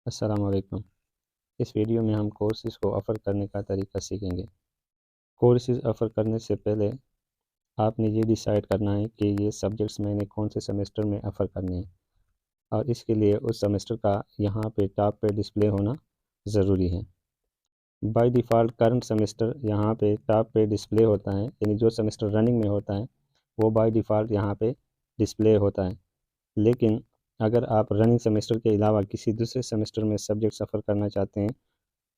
अस्सलाम वालेकुम। इस वीडियो में हम कोर्सेज़ को ऑफ़र करने का तरीका सीखेंगे। कोर्सेज़ ऑफ़र करने से पहले आपने ये डिसाइड करना है कि ये सब्जेक्ट्स मैंने कौन से सेमेस्टर में ऑफ़र करने हैं और इसके लिए उस सेमेस्टर का यहाँ पे टॉप पे डिस्प्ले होना ज़रूरी है। बाय डिफ़ॉल्ट करंट सेमेस्टर यहाँ पे टॉप पे डिस्प्ले होता है, यानी जो सेमेस्टर रनिंग में होता है वो बाय डिफ़ॉल्ट यहाँ पे डिस्प्ले होता है। लेकिन अगर आप रनिंग सेमेस्टर के अलावा किसी दूसरे सेमेस्टर में सब्जेक्ट ऑफ़र करना चाहते हैं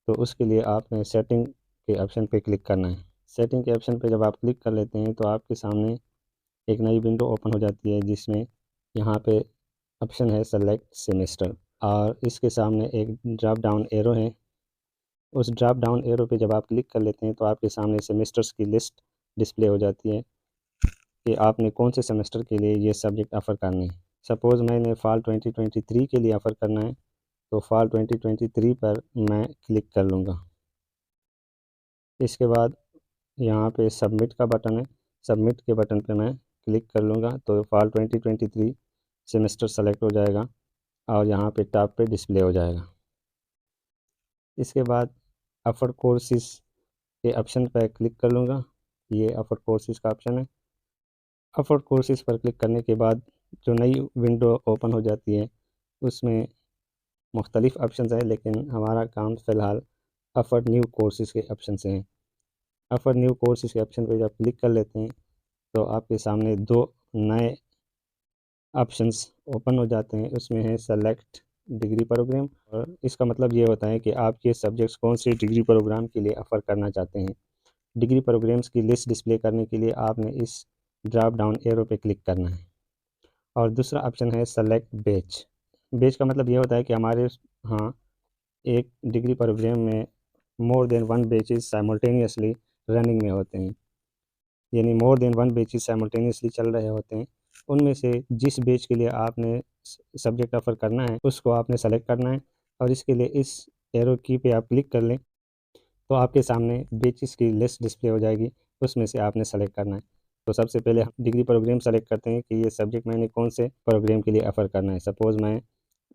तो उसके लिए आपने सेटिंग के ऑप्शन पे क्लिक करना है। सेटिंग के ऑप्शन पे जब आप क्लिक कर लेते हैं तो आपके सामने एक नई विंडो ओपन हो जाती है जिसमें यहाँ पे ऑप्शन है सेलेक्ट सेमेस्टर और इसके सामने एक ड्रॉप डाउन एरो है। उस ड्रॉप डाउन एरो पे जब आप क्लिक कर लेते हैं तो आपके सामने सेमेस्टर्स की लिस्ट डिस्प्ले हो जाती है कि आपने कौन से सेमेस्टर के लिए ये सब्जेक्ट ऑफ़र करने हैं। सपोज़ मैंने फ़ॉल 2023 के लिए ऑफ़र करना है तो फ़ॉल 2023 पर मैं क्लिक कर लूँगा। इसके बाद यहाँ पे सबमिट का बटन है, सबमिट के बटन पे मैं क्लिक कर लूँगा तो फ़ॉल 2023 सेमेस्टर सेलेक्ट हो जाएगा और यहाँ पे टॉप पे डिस्प्ले हो जाएगा। इसके बाद ऑफ़र कोर्सेज़ के ऑप्शन पर क्लिक कर लूँगा। ये ऑफ़र कोर्सेज़ का ऑप्शन है। ऑफ़र कोर्सेज़ पर क्लिक करने के बाद जो नई विंडो ओपन हो जाती है उसमें मुख्तलिफ़ ऑप्शंस हैं, लेकिन हमारा काम फ़िलहाल ऑफ़र न्यू कोर्सेज़ के ऑप्शन से है। ऑफ़र न्यू कोर्सेज़ के ऑप्शन पे जब क्लिक कर लेते हैं तो आपके सामने दो नए ऑप्शंस ओपन हो जाते हैं। उसमें है सेलेक्ट डिग्री प्रोग्राम और इसका मतलब ये होता है कि आप ये सब्जेक्ट्स कौन से डिग्री प्रोग्राम के लिए ऑफ़र करना चाहते हैं। डिग्री प्रोग्राम्स की लिस्ट डिस्प्ले करने के लिए आपने इस ड्रॉप डाउन एरो पे क्लिक करना है और दूसरा ऑप्शन है सेलेक्ट बैच। बैच का मतलब ये होता है कि हमारे यहाँ एक डिग्री प्रोग्राम में more than one batches simultaneously running में होते हैं, यानी more than one batches simultaneously चल रहे होते हैं। उनमें से जिस बैच के लिए आपने सब्जेक्ट ऑफ़र करना है उसको आपने सेलेक्ट करना है और इसके लिए इस एरो की पे आप क्लिक कर लें तो आपके सामने बैचेस की लिस्ट डिस्प्ले हो जाएगी, उसमें से आपने सेलेक्ट करना है। तो सबसे पहले हम डिग्री प्रोग्राम सेलेक्ट करते हैं कि ये सब्जेक्ट मैंने कौन से प्रोग्राम के लिए ऑफ़र करना है। सपोज़ मैं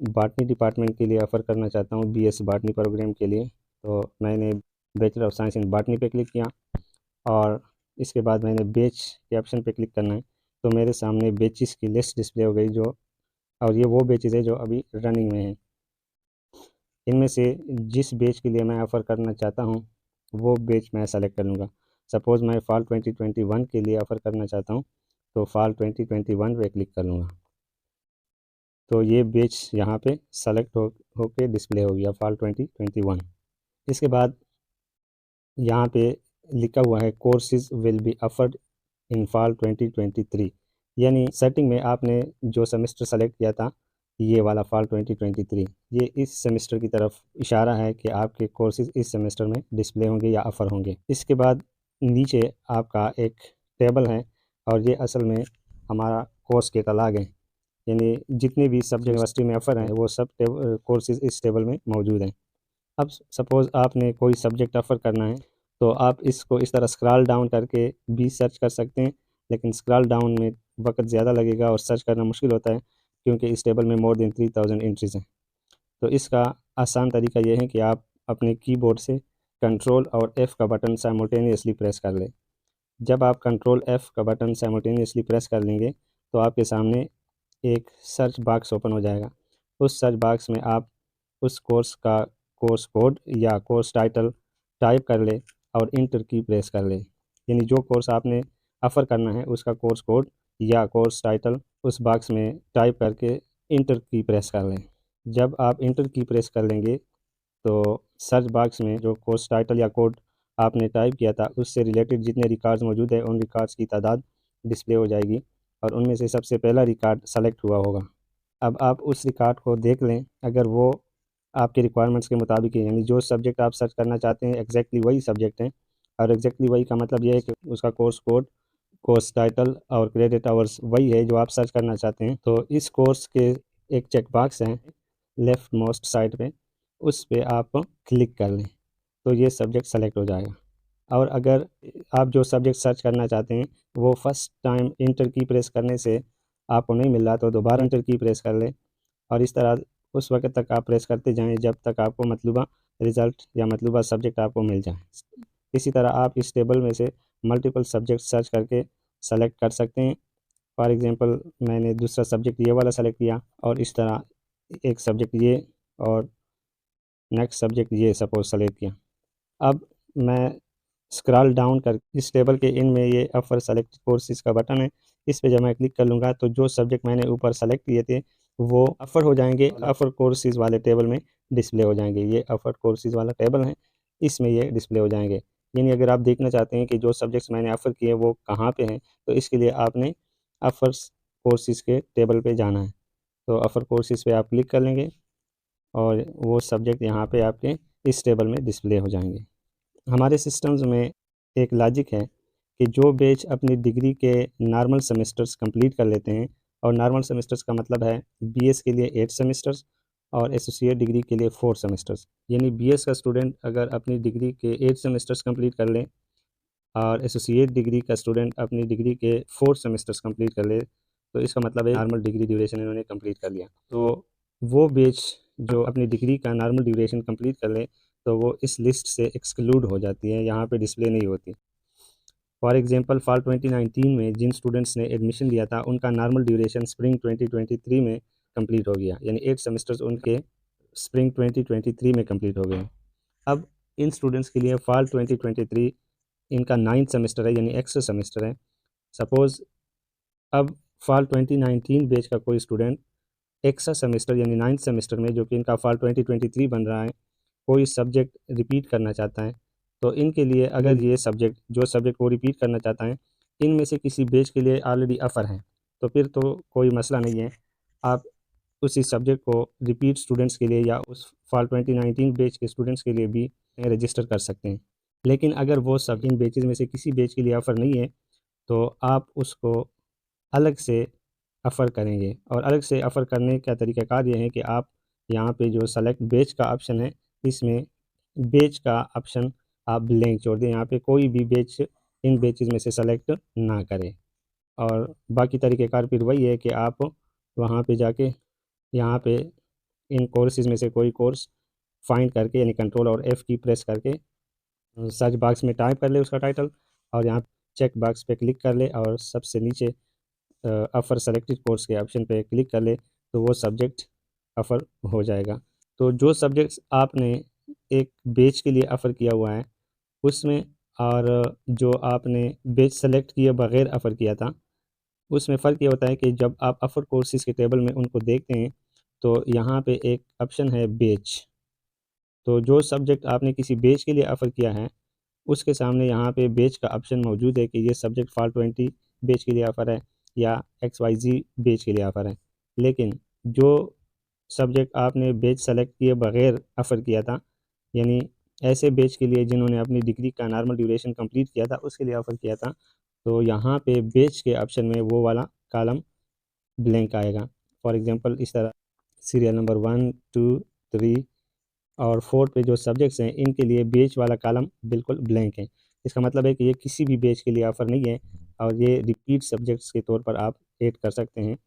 बॉटनी डिपार्टमेंट के लिए ऑफ़र करना चाहता हूँ, बीएस बॉटनी प्रोग्राम के लिए, तो मैंने bachelor of science in botany पे क्लिक किया और इसके बाद मैंने बैच के ऑप्शन पे क्लिक करना है तो मेरे सामने बैचेस की लिस्ट डिस्प्ले हो गई जो, और ये वो बैचेस है जो अभी रनिंग में हैं। इनमें से जिस बैच के लिए मैं ऑफ़र करना चाहता हूँ वो बैच मैं सेलेक्ट कर लूँगा। सपोज़ मैं फ़ॉल 2021 के लिए ऑफ़र करना चाहता हूँ तो फ़ॉल 2021 पे क्लिक कर लूँगा तो ये बैच यहाँ पे सेलेक्ट होके डिस्प्ले हो गया फ़ॉल 2021। इसके बाद यहाँ पे लिखा हुआ है courses will be offered in fall 2023, यानी सेटिंग में आपने जो सेमेस्टर सेलेक्ट किया था ये वाला फ़ॉल 2023, ये इस सेमेस्टर की तरफ इशारा है कि आपके कोर्सेज़ इस सेमेस्टर में डिस्प्ले होंगे या ऑफ़र होंगे। इसके बाद नीचे आपका एक टेबल है और ये असल में हमारा कोर्स कैटलॉग है, यानी जितने भी सब्जेक्ट यूनिवर्सिटी में ऑफ़र हैं वो सब कोर्सेज़ इस टेबल में मौजूद हैं। अब सपोज़ आपने कोई सब्जेक्ट ऑफ़र करना है तो आप इसको इस तरह स्क्रॉल डाउन करके भी सर्च कर सकते हैं, लेकिन स्क्रॉल डाउन में वक्त ज़्यादा लगेगा और सर्च करना मुश्किल होता है क्योंकि इस टेबल में मोर देन 3000 एंट्रीज़ हैं। तो इसका आसान तरीका ये है कि आप अपने कीबोर्ड से कंट्रोल और F का बटन साइमल्टेनियसली प्रेस कर लें। जब आप कंट्रोल F का बटन साइमल्टेनियसली प्रेस कर लेंगे तो आपके सामने एक सर्च बॉक्स ओपन हो जाएगा। उस सर्च बॉक्स में आप उस कोर्स का कोर्स कोड या कोर्स टाइटल टाइप कर लें और इंटर की प्रेस कर लें, यानी जो कोर्स आपने ऑफ़र करना है उसका कोर्स कोड या कोर्स टाइटल उस बॉक्स में टाइप करके इंटर की प्रेस कर लें। जब आप इंटर की प्रेस कर लेंगे तो सर्च बॉक्स में जो कोर्स टाइटल या कोड आपने टाइप किया था उससे रिलेटेड जितने रिकॉर्ड्स मौजूद हैं उन रिकॉर्ड्स की तादाद डिस्प्ले हो जाएगी और उनमें से सबसे पहला रिकॉर्ड सेलेक्ट हुआ होगा। अब आप उस रिकॉर्ड को देख लें, अगर वो आपके रिक्वायरमेंट्स के मुताबिक है, यानी जो सब्जेक्ट आप सर्च करना चाहते हैं एग्जैक्टली वही सब्जेक्ट हैं, और एग्जैक्टली वही का मतलब ये है कि उसका कोर्स कोड, कोर्स टाइटल और क्रेडिट आवर्स वही है जो आप सर्च करना चाहते हैं। तो इस कोर्स के एक चेक बॉक्स है लेफ़्ट मोस्ट साइड पे, उस पे आप क्लिक कर लें तो ये सब्जेक्ट सेलेक्ट हो जाएगा। और अगर आप जो सब्जेक्ट सर्च करना चाहते हैं वो फर्स्ट टाइम इंटर की प्रेस करने से आपको नहीं मिल रहा तो दोबारा इंटर की प्रेस कर लें और इस तरह उस वक्त तक आप प्रेस करते जाएं जब तक आपको मतलूबा रिज़ल्ट या मतलूबा सब्जेक्ट आपको मिल जाए। इसी तरह आप इस टेबल में से मल्टीपल सब्जेक्ट सर्च करके सेलेक्ट कर सकते हैं। फॉर एग्ज़ाम्पल मैंने दूसरा सब्जेक्ट ये वाला सेलेक्ट किया और इस तरह एक सब्जेक्ट ये और नेक्स्ट सब्जेक्ट ये सपोज सेलेक्ट किया। अब मैं स्क्रॉल डाउन कर इस टेबल के इन में ये अपर सेलेक्ट कोर्सेज़ का बटन है, इस पे जब मैं क्लिक कर लूँगा तो जो सब्जेक्ट मैंने ऊपर सेलेक्ट किए थे वो अपर हो जाएंगे, अपर कोर्सेज़ वाले टेबल में डिस्प्ले हो जाएंगे। ये अपर कोर्सेज़ वाला टेबल है, इसमें ये डिस्प्ले हो जाएंगे। यानी अगर आप देखना चाहते हैं कि जो सब्जेक्ट्स मैंने अपर किए वो कहाँ पे हैं, तो इसके लिए आपने अपर कोर्सेज़ के टेबल पे जाना है। तो अपर कोर्सेज़ पे आप क्लिक कर लेंगे और वो सब्जेक्ट यहाँ पे आपके इस टेबल में डिस्प्ले हो जाएंगे। हमारे सिस्टम्स में एक लॉजिक है कि जो बैच अपनी डिग्री के नॉर्मल सेमेस्टर्स कंप्लीट कर लेते हैं, और नॉर्मल सेमेस्टर्स का मतलब है बीएस के लिए 8 सेमेस्टर्स और एसोसिएट डिग्री के लिए 4 सेमेस्टर्स। यानी बीएस का स्टूडेंट अगर अपनी डिग्री के 8 सेमेस्टर्स कंप्लीट कर ले और एसोसिएट डिग्री का स्टूडेंट अपनी डिग्री के 4 सेमेस्टर्स कंप्लीट कर ले, तो इसका मतलब है नॉर्मल डिग्री ड्यूरेशन इन्होंने कंप्लीट कर लिया। तो वो बैच जो अपनी डिग्री का नॉर्मल ड्यूरेशन कंप्लीट कर ले तो वो इस लिस्ट से एक्सक्लूड हो जाती है, यहाँ पे डिस्प्ले नहीं होती। फॉर एग्जांपल फॉल 2019 में जिन स्टूडेंट्स ने एडमिशन लिया था उनका नॉर्मल ड्यूरेशन स्प्रिंग 2023 में कंप्लीट हो गया, यानी 8 सेमेस्टर्स उनके स्प्रिंग 2023 में कंप्लीट हो गए। अब इन स्टूडेंट्स के लिए फॉल 2023 इनका 9th सेमेस्टर है, यानी एक्स्ट्रा सेमेस्टर है। सपोज़ अब फॉल 2019 बैच का कोई स्टूडेंट एक्स्ट्रा सेमेस्टर यानी 9th सेमेस्टर में, जो कि इनका फॉल 2023 बन रहा है, कोई सब्जेक्ट रिपीट करना चाहता है, तो इनके लिए अगर ये सब्जेक्ट जो सब्जेक्ट वो रिपीट करना चाहता है इनमें से किसी बैच के लिए ऑलरेडी ऑफ़र है, तो फिर तो कोई मसला नहीं है। आप उसी सब्जेक्ट को रिपीट स्टूडेंट्स के लिए या उस फॉल 2019 बैच के स्टूडेंट्स के लिए भी रजिस्टर कर सकते हैं। लेकिन अगर वो सब इन बैचेज़ में से किसी बैच के लिए ऑफ़र नहीं है तो आप उसको अलग से ऑफ़र करेंगे, और अलग से ऑफ़र करने का तरीक़ाकार ये है कि आप यहाँ पे जो सेलेक्ट बैच का ऑप्शन है इसमें बैच का ऑप्शन आप ब्लैंक छोड़ दें, यहाँ पे कोई भी बैच इन बैचेज़ में से सेलेक्ट ना करें। और बाकी तरीक़ेकार फिर वही है कि आप वहाँ पे जाके यहाँ पे इन कोर्सेज़ में से कोई कोर्स फाइंड करके यानी कंट्रोल और F की प्रेस करके सर्च बॉक्स में टाइप कर ले उसका टाइटल और यहाँ चेक बॉक्स पे क्लिक कर ले और सबसे नीचे ऑफ़र सेलेक्टेड कोर्स के ऑप्शन पे क्लिक कर ले तो वो सब्जेक्ट ऑफ़र हो जाएगा। तो जो सब्जेक्ट्स आपने एक बैच के लिए ऑफ़र किया हुआ है उसमें, और जो आपने बैच सेलेक्ट किए बग़ैर ऑफ़र किया था उसमें फ़र्क ये होता है कि जब आप ऑफ़र कोर्सेज़ के टेबल में उनको देखते हैं तो यहाँ पे एक ऑप्शन है बैच। तो जो सब्जेक्ट आपने किसी बैच के लिए ऑफ़र किया है उसके सामने यहाँ पे बैच का ऑप्शन मौजूद है कि ये सब्जेक्ट फॉल 20 बैच के लिए ऑफ़र है या XYZ बैच के लिए ऑफ़र है। लेकिन जो सब्जेक्ट आपने बैच सेलेक्ट किए बग़ैर ऑफ़र किया था, यानी ऐसे बैच के लिए जिन्होंने अपनी डिग्री का नॉर्मल ड्यूरेशन कंप्लीट किया था उसके लिए ऑफ़र किया था, तो यहाँ पे बैच के ऑप्शन में वो वाला कॉलम ब्लैंक आएगा। फॉर एग्ज़ाम्पल इस तरह सीरियल नंबर 1, 2, 3 और 4 पे जो सब्जेक्ट्स हैं इनके लिए बैच वाला कॉलम बिल्कुल ब्लैंक है। इसका मतलब है कि ये किसी भी बैच के लिए ऑफ़र नहीं है और ये रिपीट सब्जेक्ट्स के तौर पर आप ऐड कर सकते हैं।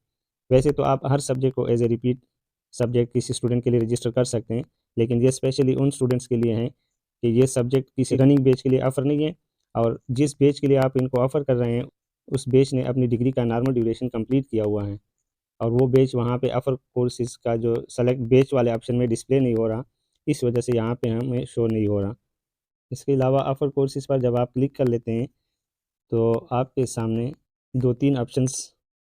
वैसे तो आप हर सब्जेक्ट को एज़ ए रिपीट सब्जेक्ट किसी स्टूडेंट के लिए रजिस्टर कर सकते हैं, लेकिन ये स्पेशली उन स्टूडेंट्स के लिए हैं कि ये सब्जेक्ट किसी रनिंग बैच के लिए ऑफ़र नहीं है, और जिस बैच के लिए आप इनको ऑफ़र कर रहे हैं उस बैच ने अपनी डिग्री का नॉर्मल ड्यूरेशन कंप्लीट किया हुआ है और वो बैच वहाँ पे ऑफ़र कोर्सेज़ का जो सेलेक्ट बैच वाले ऑप्शन में डिस्प्ले नहीं हो रहा, इस वजह से यहाँ पे हमें शो नहीं हो रहा। इसके अलावा ऑफ़र कोर्सेज़ पर जब आप क्लिक कर लेते हैं तो आपके सामने 2-3 ऑप्शंस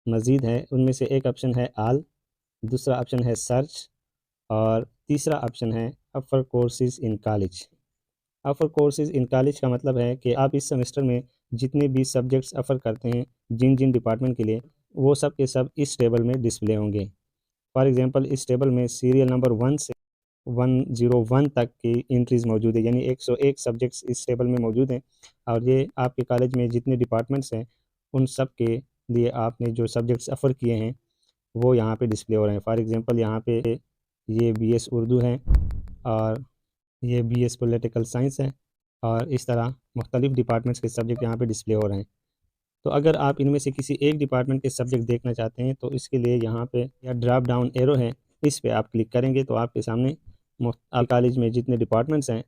मज़ीद हैं। उनमें से एक ऑप्शन है ऑल, दूसरा ऑप्शन है सर्च और तीसरा ऑप्शन है offer courses in college. Offer courses in college का मतलब है कि आप इस सेमेस्टर में जितने भी सब्जेक्ट्स ऑफ़र करते हैं जिन डिपार्टमेंट के लिए, वो सब के सब इस टेबल में डिस्प्ले होंगे। फॉर एग्ज़ाम्पल इस टेबल में सीरियल नंबर 1 से 101 तक की एंट्रीज़ मौजूद है, यानी 101 सब्जेक्ट्स इस टेबल में मौजूद हैं और ये आपके कॉलेज में जितने डिपार्टमेंट्स हैं उन सब के लिए आपने जो सब्जेक्ट्स ऑफ़र किए हैं वो यहाँ पे डिस्प्ले हो रहे हैं। फॉर एग्ज़ाम्पल यहाँ पे ये BS उर्दू है और ये BS पॉलिटिकल साइंस है और इस तरह मुख्तलिफ़ डिपार्टमेंट्स के सब्जेक्ट यहाँ पे डिस्प्ले हो रहे हैं। तो अगर आप इनमें से किसी एक डिपार्टमेंट के सब्जेक्ट देखना चाहते हैं तो इसके लिए यहाँ पे या ड्रॉप डाउन एरो है, इस पे आप क्लिक करेंगे तो आपके सामने कॉलेज में जितने डिपार्टमेंट्स हैं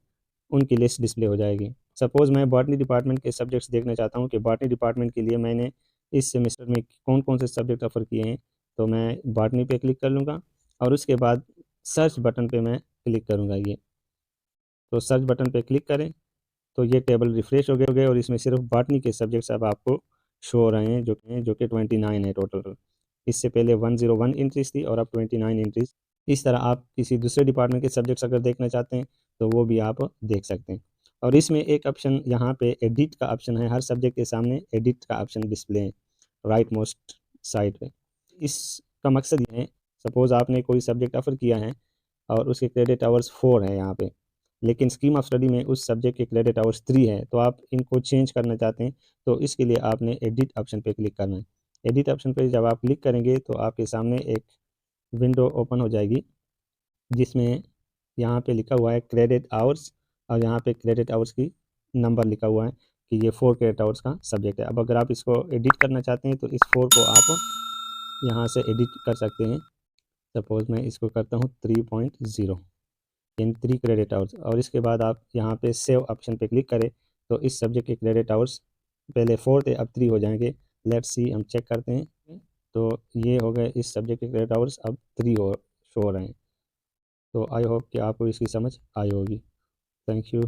उनकी लिस्ट डिस्प्ले हो जाएगी। सपोज़ मैं बॉटनी डिपार्टमेंट के सब्जेक्ट्स देखना चाहता हूँ कि बॉटनी डिपार्टमेंट के लिए मैंने इस सेमेस्टर में कौन कौन से सब्जेक्ट ऑफ़र किए हैं, तो मैं बॉटनी पे क्लिक कर लूँगा और उसके बाद सर्च बटन पे मैं क्लिक करूँगा ये। तो सर्च बटन पे क्लिक करें तो ये टेबल रिफ़्रेश हो गए और इसमें सिर्फ बॉटनी के सब्जेक्ट्स अब आपको शो हो रहे हैं जो कि 29 है टोटल। इससे पहले 101 एंट्रीज़ थी और अब 29 एंट्रीज़। इस तरह आप किसी दूसरे डिपार्टमेंट के सब्जेक्ट्स अगर देखना चाहते हैं तो वो भी आप देख सकते हैं। और इसमें एक ऑप्शन यहाँ पे एडिट का ऑप्शन है, हर सब्जेक्ट के सामने एडिट का ऑप्शन डिस्प्ले है राइट मोस्ट साइड पे। इसका मकसद ये है, सपोज़ आपने कोई सब्जेक्ट ऑफ़र किया है और उसके क्रेडिट आवर्स 4 है यहाँ पे, लेकिन स्कीम ऑफ स्टडी में उस सब्जेक्ट के क्रेडिट आवर्स 3 है, तो आप इनको चेंज करना चाहते हैं तो इसके लिए आपने एडिट ऑप्शन पे क्लिक करना है। एडिट ऑप्शन पे जब आप क्लिक करेंगे तो आपके सामने एक विंडो ओपन हो जाएगी जिसमें यहाँ पे लिखा हुआ है क्रेडिट आवर्स और यहाँ पे क्रेडिट आवर्स की नंबर लिखा हुआ है कि ये 4 क्रेडिट आवर्स का सब्जेक्ट है। अब अगर आप इसको एडिट करना चाहते हैं तो इस 4 को आप यहाँ से एडिट कर सकते हैं। सपोज़ मैं इसको करता हूँ 3.0 यानी 3 क्रेडिट आवर्स और इसके बाद आप यहाँ पे सेव ऑप्शन पे क्लिक करें तो इस सब्जेक्ट के क्रेडिट आवर्स पहले 4 थे अब 3 हो जाएंगे। लेट्स सी, हम चेक करते हैं तो ये हो गए, इस सब्जेक्ट के क्रेडिट आवर्स अब 3 शो हो रहे हैं। तो आई होप कि आपको इसकी समझ आई होगी। Thank you.